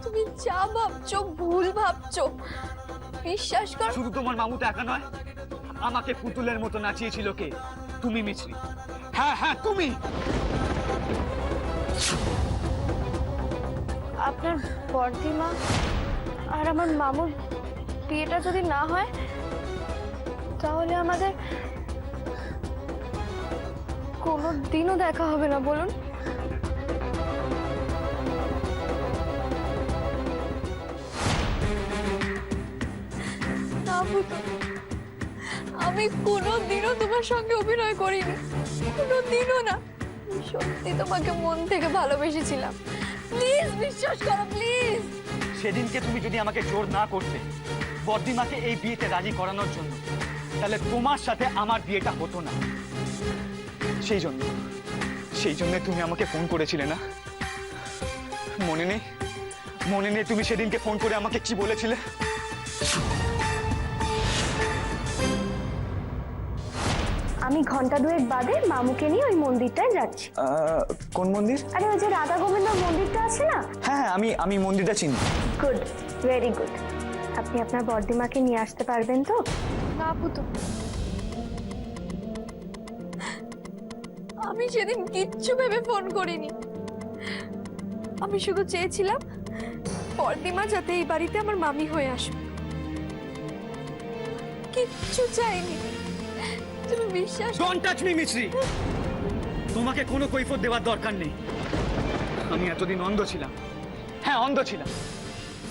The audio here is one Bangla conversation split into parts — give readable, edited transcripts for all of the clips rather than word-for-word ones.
তুমি যা ভাবছো ভুল ভাবছো, বিশ্বাস কর। শুধু তোমার মামু তো একা নয়, আমাকে পুতুলের মতো নাচিয়েছিল কে? তুমি মিছরি। হ্যাঁ হ্যাঁ তুমি। আপনার বর্দিমা আর আমার মামুর বিয়েটা যদি না হয়, তাহলে আমাদের কোনো দিনও দেখা হবে না, বলুন। না পুতুল, আমি কোনোদিনও তোমার সঙ্গে অভিনয় করিনি, কোনোদিনও না। সত্যি তোমাকে মন থেকে ভালোবেসেছিলাম, প্লিজ বিশ্বাস করো, প্লিজ। সেদিনকে তুমি যদি আমাকে জোর না করতে বর্দিমাকে এই বিয়েতে রাজি করানোর জন্য, তাহলে তোমার সাথে আমার বিয়েটা হতো না। সেই জন্য তুমি আমাকে ফোন করেছিলে না? মনে নেই? মনে নেই তুমি সেদিনকে ফোন করে আমাকে কি বলেছিলে? আমি ঘন্টা দুয়েক বাদে মামুকে নিয়ে ওই মন্দিরটায় যাচ্ছি। কোন মন্দির? আরে ওই যে রাধা গোবিন্দ মন্দিরটা আছে না? হ্যাঁ আমি মন্দিরটা চিনি। Good, very good. আপনি আপনার বর্দিমাকে নিয়ে আসতে পারবেন তো? না পুতুল, আমি সেদিন কিচ্ছু ভেবে ফোন করিনি। আমি শুধু চেয়েছিলাম বর্দিমা যাতে এই বাড়িতে আমার মামি হয়ে আসুক, কিচ্ছু চাইনি। তুমি বিশ্বাস। ডোন্ট টাচ মি মিছরি। তোমাকে কোনো কৈফিয়ত দেওয়ার দরকার নেই। আমি এতদিন অন্ধ ছিলাম, হ্যাঁ অন্ধ ছিলাম,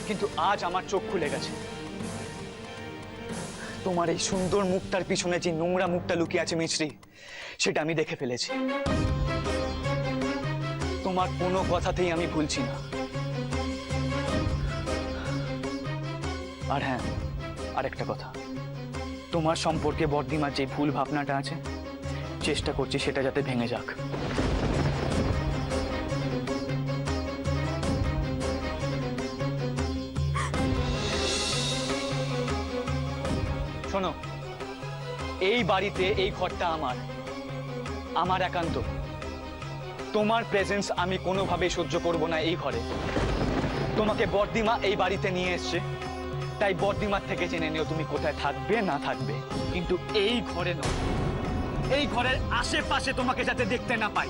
কিন্তু আজ আমার চোখ খুলে গেছে। তোমার এই সুন্দর মুখটার পিছনে যে নোংরা মুখটা লুকিয়ে আছে মিছরি, সেটা আমি দেখে ফেলেছি। তোমার কোনো কথাতেই আমি ভুলছি না। আর হ্যাঁ, আরেকটা কথা, তোমার সম্পর্কে বর্দিমার যে ভুল ভাবনাটা আছে, চেষ্টা করছি সেটা যাতে ভেঙে যাক। শোনো, এই বাড়িতে এই ঘরটা আমার একান্ত। তোমার প্রেজেন্স আমি কোনোভাবেই সহ্য করব না এই ঘরে। তোমাকে বর্দিমা এই বাড়িতে নিয়ে এসছে, তাই বর্দিমার থেকে জেনে নিও তুমি কোথায় থাকবে না থাকবে, কিন্তু এই ঘরে নয়। এই ঘরের আশেপাশে তোমাকে যাতে দেখতে না পাই।